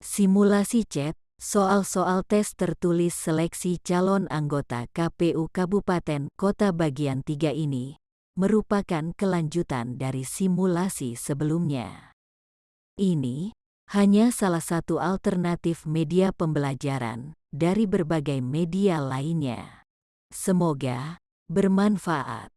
Simulasi chat, soal-soal tes tertulis seleksi calon anggota KPU Kabupaten Kota bagian 3 ini merupakan kelanjutan dari simulasi sebelumnya. Ini hanya salah satu alternatif media pembelajaran dari berbagai media lainnya. Semoga bermanfaat.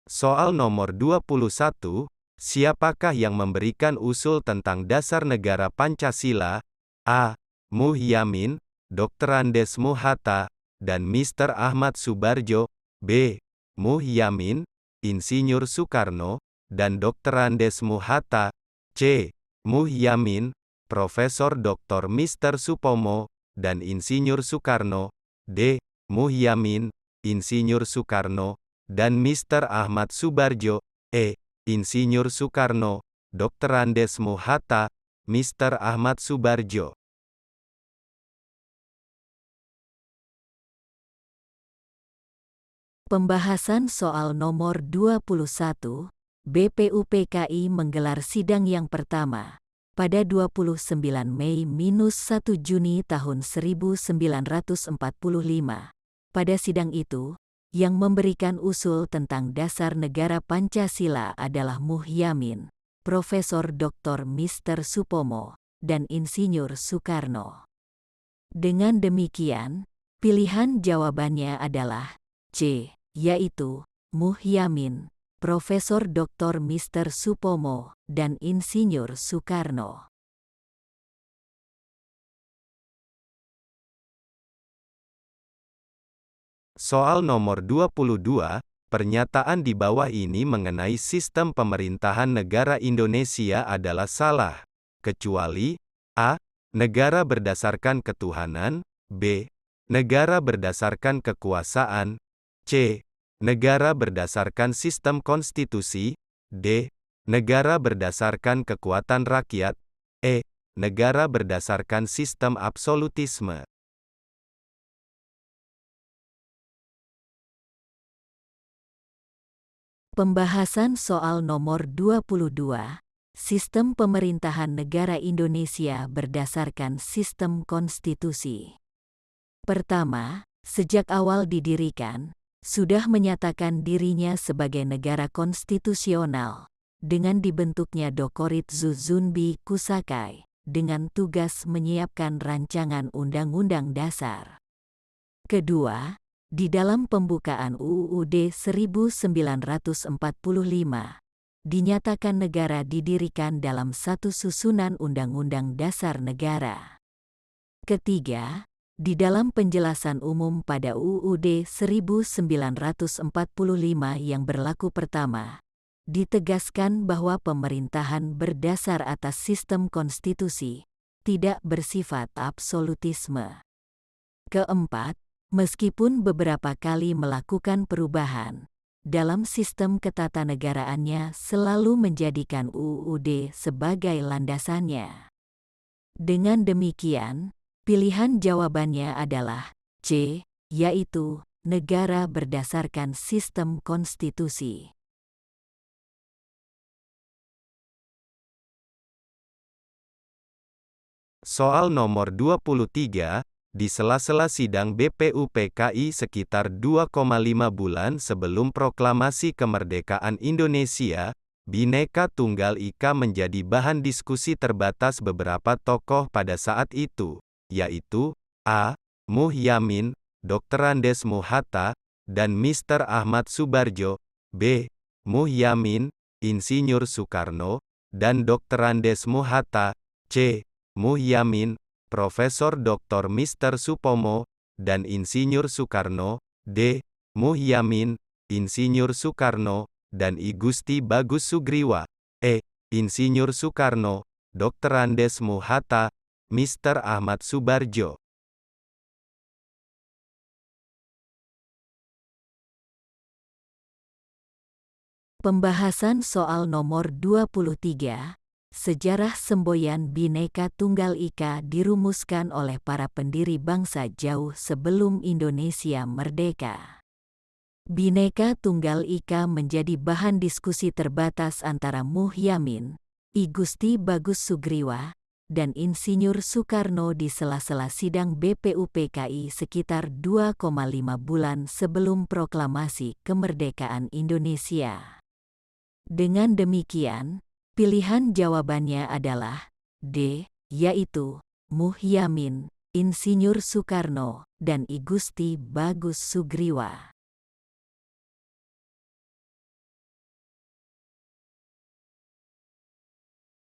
Soal nomor 21, siapakah yang memberikan usul tentang dasar negara Pancasila? A. Muhyamin, Dr. Andes Muhatta, dan Mr. Ahmad Subarjo. B. Muhyamin, Insinyur Soekarno, dan Dr. Andes Muhatta. C. Muhyamin, Profesor Dr. Mr. Supomo, dan Insinyur Soekarno. D. Muhyamin, Insinyur Soekarno, dan Mr. Ahmad Subarjo. E. Insinyur Soekarno, Dr. Andes Muhatta, Mr. Ahmad Subarjo. Pembahasan soal nomor 21, BPUPKI menggelar sidang yang pertama pada 29 Mei-1 Juni tahun 1945. Pada sidang itu, yang memberikan usul tentang dasar negara Pancasila adalah Muhyamin, Profesor Dr. Mr. Supomo, dan Insinyur Soekarno. Dengan demikian, pilihan jawabannya adalah C, yaitu Muhyamin, Profesor Dr. Mr. Supomo, dan Insinyur Soekarno. Soal nomor 22, pernyataan di bawah ini mengenai sistem pemerintahan negara Indonesia adalah salah, kecuali A. Negara berdasarkan ketuhanan, B. Negara berdasarkan kekuasaan, C. Negara berdasarkan sistem konstitusi, D. Negara berdasarkan kekuatan rakyat, E. Negara berdasarkan sistem absolutisme. Pembahasan soal nomor 22, Sistem Pemerintahan Negara Indonesia berdasarkan Sistem Konstitusi. Pertama, sejak awal didirikan, sudah menyatakan dirinya sebagai negara konstitusional, dengan dibentuknya Dokoritsu Zunbi Kusakai, dengan tugas menyiapkan rancangan undang-undang dasar. Kedua, di dalam pembukaan UUD 1945, dinyatakan negara didirikan dalam satu susunan Undang-Undang Dasar Negara. Ketiga, di dalam penjelasan umum pada UUD 1945 yang berlaku pertama, ditegaskan bahwa pemerintahan berdasar atas sistem konstitusi, tidak bersifat absolutisme. Keempat, meskipun beberapa kali melakukan perubahan, dalam sistem ketatanegaraannya selalu menjadikan UUD sebagai landasannya. Dengan demikian, pilihan jawabannya adalah C, yaitu negara berdasarkan sistem konstitusi. Soal nomor 23, di sela-sela sidang BPUPKI sekitar 2,5 bulan sebelum proklamasi kemerdekaan Indonesia, Bhinneka Tunggal Ika menjadi bahan diskusi terbatas beberapa tokoh pada saat itu, yaitu A. Muhyamin, Dr. Andes Muhatta, dan Mr. Ahmad Subarjo, B. Muhyamin, Insinyur Soekarno, dan Dr. Andes Muhatta, C. Muhyamin, Profesor Dr. Mr. Supomo, dan Insinyur Soekarno, D. Muhyamin, Insinyur Soekarno, dan I Gusti Bagus Sugriwa, E. Insinyur Soekarno, Dr. Andes Muhatta, Mr. Ahmad Subarjo. Pembahasan soal nomor 23, Sejarah semboyan Bhinneka Tunggal Ika dirumuskan oleh para pendiri bangsa jauh sebelum Indonesia merdeka. Bhinneka Tunggal Ika menjadi bahan diskusi terbatas antara Muhyamin, I Gusti Bagus Sugriwa, dan Insinyur Soekarno di sela-sela sidang BPUPKI sekitar 2,5 bulan sebelum proklamasi kemerdekaan Indonesia. Dengan demikian, pilihan jawabannya adalah D, yaitu Muhyamin, Insinyur Soekarno, dan I Gusti Bagus Sugriwa.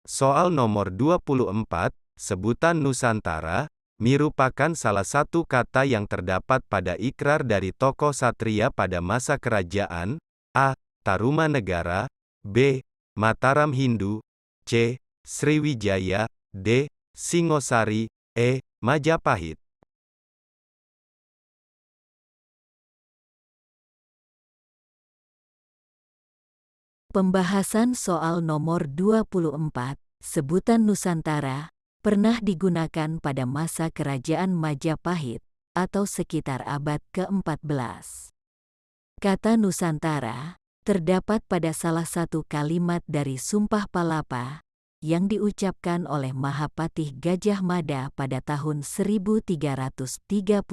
Soal nomor 24, sebutan Nusantara, merupakan salah satu kata yang terdapat pada ikrar dari tokoh satria pada masa kerajaan, A. Tarumanegara, B. Mataram Hindu, C. Sriwijaya, D. Singosari, E. Majapahit. Pembahasan soal nomor 24, sebutan Nusantara, pernah digunakan pada masa kerajaan Majapahit, atau sekitar abad ke-14. Kata Nusantara terdapat pada salah satu kalimat dari Sumpah Palapa yang diucapkan oleh Mahapatih Gajah Mada pada tahun 1336.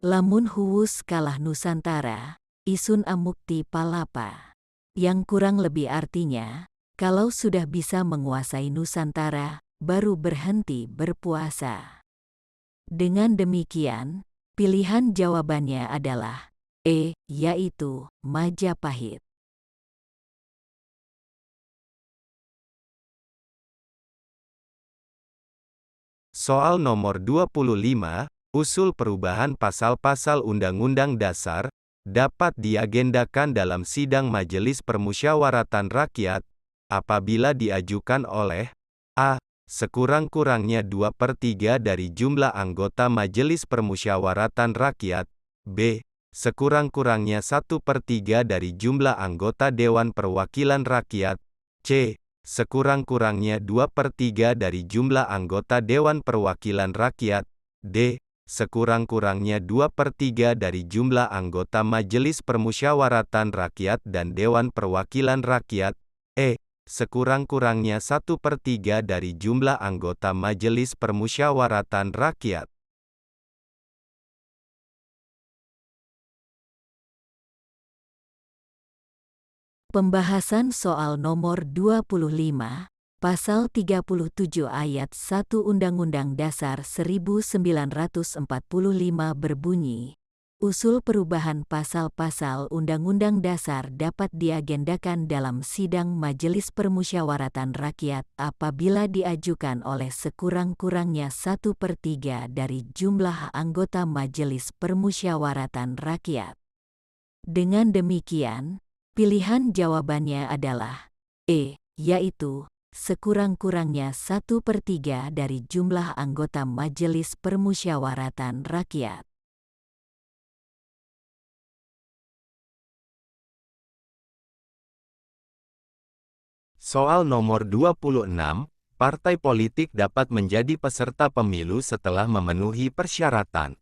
Lamun huwus kalah Nusantara, isun amukti Palapa. Yang kurang lebih artinya, kalau sudah bisa menguasai Nusantara, baru berhenti berpuasa. Dengan demikian, pilihan jawabannya adalah E, yaitu Majapahit. Soal nomor 25, usul perubahan pasal-pasal Undang-Undang Dasar, dapat diagendakan dalam sidang Majelis Permusyawaratan Rakyat, apabila diajukan oleh A. Sekurang-kurangnya 2/3 dari jumlah anggota Majelis Permusyawaratan Rakyat, B. Sekurang-kurangnya 1/3 dari jumlah anggota Dewan Perwakilan Rakyat, C. Sekurang-kurangnya 2/3 dari jumlah anggota Dewan Perwakilan Rakyat, D. Sekurang-kurangnya 2/3 dari jumlah anggota Majelis Permusyawaratan Rakyat dan Dewan Perwakilan Rakyat, E. Sekurang-kurangnya 1/3 dari jumlah anggota Majelis Permusyawaratan Rakyat. Pembahasan soal nomor 25, Pasal 37 Ayat 1 Undang-Undang Dasar 1945 berbunyi, usul perubahan pasal-pasal Undang-Undang Dasar dapat diagendakan dalam sidang Majelis Permusyawaratan Rakyat apabila diajukan oleh sekurang-kurangnya 1/3 dari jumlah anggota Majelis Permusyawaratan Rakyat. Dengan demikian, pilihan jawabannya adalah E, yaitu sekurang-kurangnya 1/3 dari jumlah anggota Majelis Permusyawaratan Rakyat. Soal nomor 26, partai politik dapat menjadi peserta pemilu setelah memenuhi persyaratan.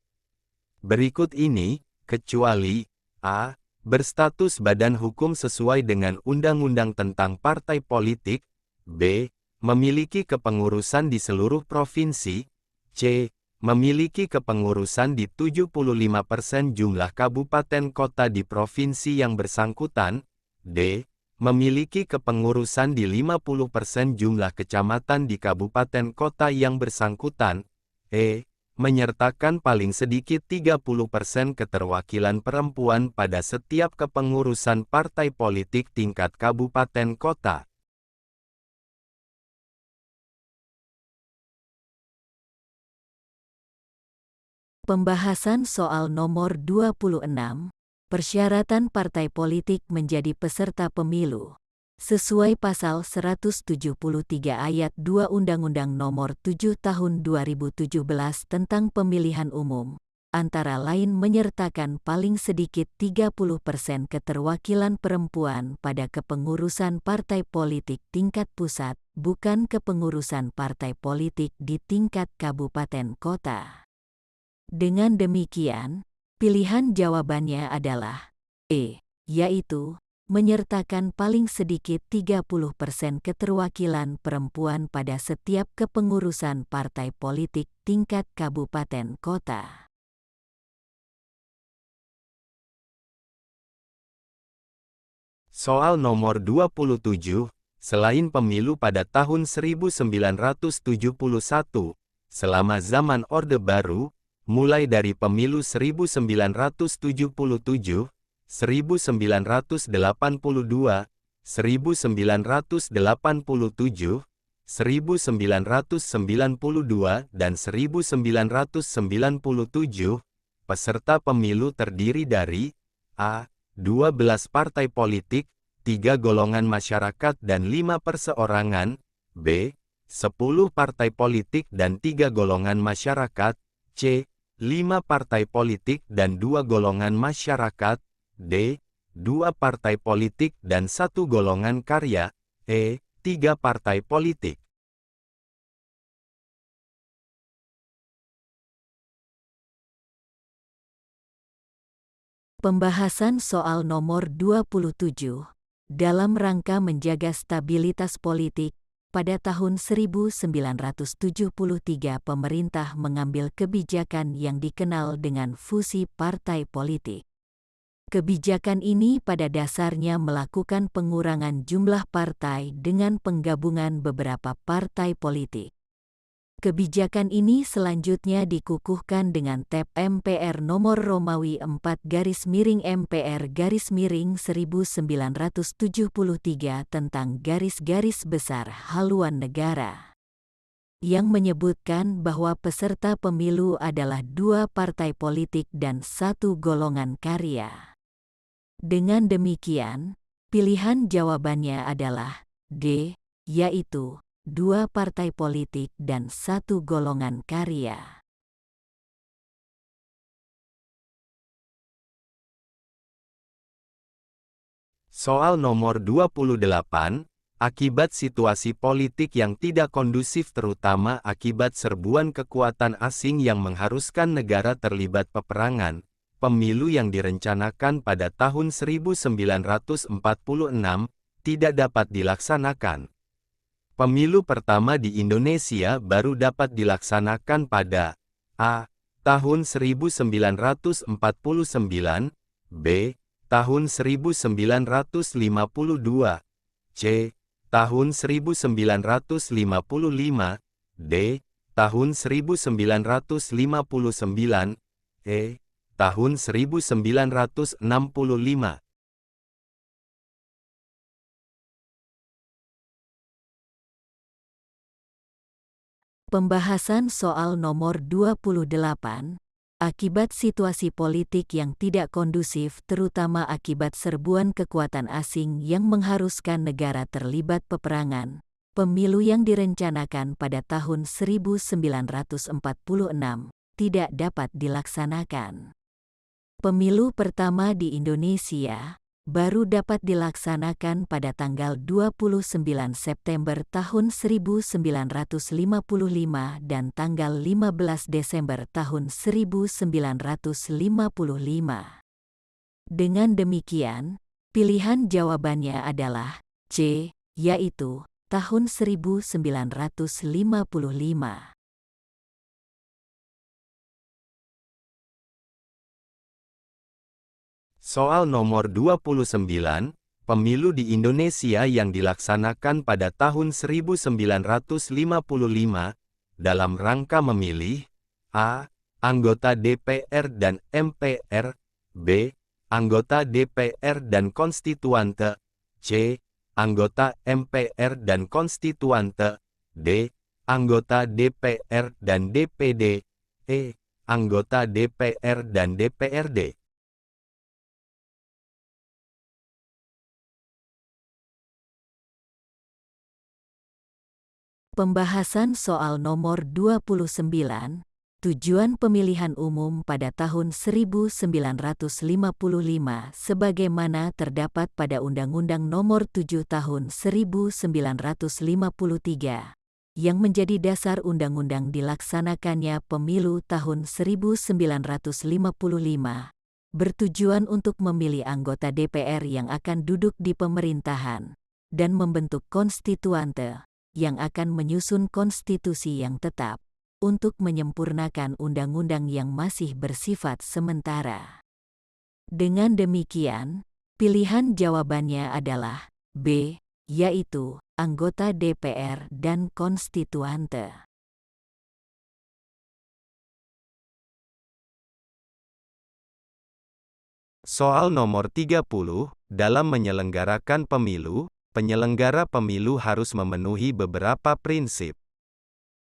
Berikut ini, kecuali A. Berstatus badan hukum sesuai dengan Undang-Undang tentang Partai Politik, B. Memiliki kepengurusan di seluruh provinsi, C. Memiliki kepengurusan di 75% jumlah kabupaten kota di provinsi yang bersangkutan, D. Memiliki kepengurusan di 50% jumlah kecamatan di kabupaten kota yang bersangkutan, E. Menyertakan paling sedikit 30% keterwakilan perempuan pada setiap kepengurusan partai politik tingkat kabupaten kota. Pembahasan soal nomor 26, persyaratan partai politik menjadi peserta pemilu. Sesuai pasal 173 ayat 2 Undang-Undang Nomor 7 Tahun 2017 tentang Pemilihan Umum, antara lain menyertakan paling sedikit 30% keterwakilan perempuan pada kepengurusan partai politik tingkat pusat, bukan kepengurusan partai politik di tingkat kabupaten kota. Dengan demikian, Pilihan jawabannya adalah E, yaitu menyertakan paling sedikit 30% keterwakilan perempuan pada setiap kepengurusan partai politik tingkat kabupaten kota. Soal nomor 27, selain pemilu pada tahun 1971, selama zaman Orde Baru, mulai dari pemilu 1977, 1982, 1987, 1992 dan 1997, peserta pemilu terdiri dari A. 12 partai politik, 3 golongan masyarakat dan 5 perseorangan, B. 10 partai politik dan 3 golongan masyarakat, C. 5 partai politik dan 2 golongan masyarakat, D. 2 partai politik dan 1 golongan karya, E. 3 partai politik. Pembahasan soal nomor 27 dalam rangka menjaga stabilitas politik. Pada tahun 1973 pemerintah mengambil kebijakan yang dikenal dengan fusi partai politik. Kebijakan ini pada dasarnya melakukan pengurangan jumlah partai dengan penggabungan beberapa partai politik. Kebijakan ini selanjutnya dikukuhkan dengan TEP MPR nomor Romawi 4-MPR-1973 tentang garis-garis besar haluan negara, yang menyebutkan bahwa peserta pemilu adalah 2 partai politik dan 1 golongan karya. Dengan demikian, pilihan jawabannya adalah D, yaitu 2 partai politik dan 1 golongan karya. Soal nomor 28, akibat situasi politik yang tidak kondusif terutama akibat serbuan kekuatan asing yang mengharuskan negara terlibat peperangan, pemilu yang direncanakan pada tahun 1946 tidak dapat dilaksanakan. Pemilu pertama di Indonesia baru dapat dilaksanakan pada A. tahun 1949, B. tahun 1952, C. tahun 1955, D. tahun 1959, E. tahun 1965. Pembahasan soal nomor 28, akibat situasi politik yang tidak kondusif terutama akibat serbuan kekuatan asing yang mengharuskan negara terlibat peperangan, pemilu yang direncanakan pada tahun 1946 tidak dapat dilaksanakan. Pemilu pertama di Indonesia baru dapat dilaksanakan pada tanggal 29 September tahun 1955 dan tanggal 15 Desember tahun 1955. Dengan demikian, pilihan jawabannya adalah C, yaitu tahun 1955. Soal nomor 29, pemilu di Indonesia yang dilaksanakan pada tahun 1955, dalam rangka memilih A. anggota DPR dan MPR, B. anggota DPR dan konstituante, C. anggota MPR dan konstituante, D. anggota DPR dan DPD, E. anggota DPR dan DPRD. Pembahasan soal nomor 29, tujuan pemilihan umum pada tahun 1955 sebagaimana terdapat pada Undang-Undang Nomor 7 Tahun 1953 yang menjadi dasar undang-undang dilaksanakannya pemilu tahun 1955, bertujuan untuk memilih anggota DPR yang akan duduk di pemerintahan dan membentuk konstituante yang akan menyusun konstitusi yang tetap untuk menyempurnakan undang-undang yang masih bersifat sementara. Dengan demikian, pilihan jawabannya adalah B, yaitu anggota DPR dan konstituante. Soal nomor 30, dalam menyelenggarakan pemilu, penyelenggara pemilu harus memenuhi beberapa prinsip.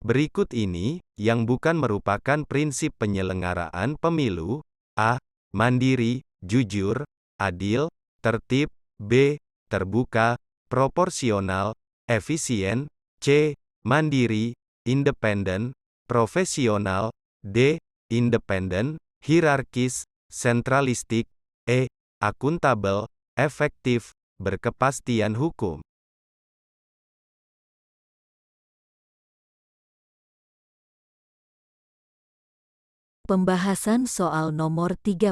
Berikut ini, yang bukan merupakan prinsip penyelenggaraan pemilu: A. Mandiri, jujur, adil, tertib, B. Terbuka, proporsional, efisien, C. Mandiri, independen, profesional, D. Independen, hierarkis, sentralistik, E. Akuntabel, efektif, berkepastian hukum. Pembahasan soal nomor 30.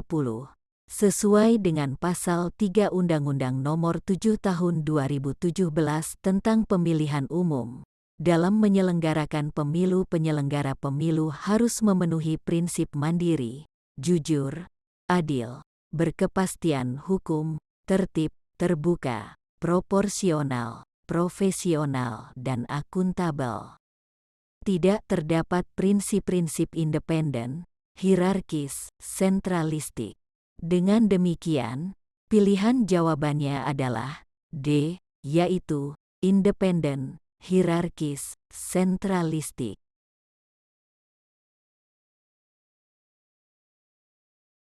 Sesuai dengan Pasal 3 Undang-Undang Nomor 7 Tahun 2017 tentang Pemilihan Umum, dalam menyelenggarakan pemilu penyelenggara pemilu harus memenuhi prinsip mandiri, jujur, adil, berkepastian hukum, tertib, terbuka, proporsional, profesional, dan akuntabel. Tidak terdapat prinsip-prinsip independen, hierarkis, sentralistik. Dengan demikian, pilihan jawabannya adalah D, yaitu independen, hierarkis, sentralistik.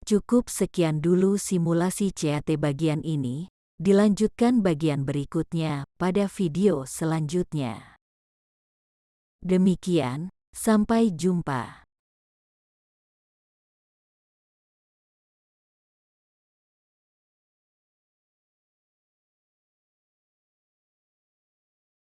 Cukup sekian dulu simulasi CAT bagian ini, dilanjutkan bagian berikutnya pada video selanjutnya. Demikian, sampai jumpa.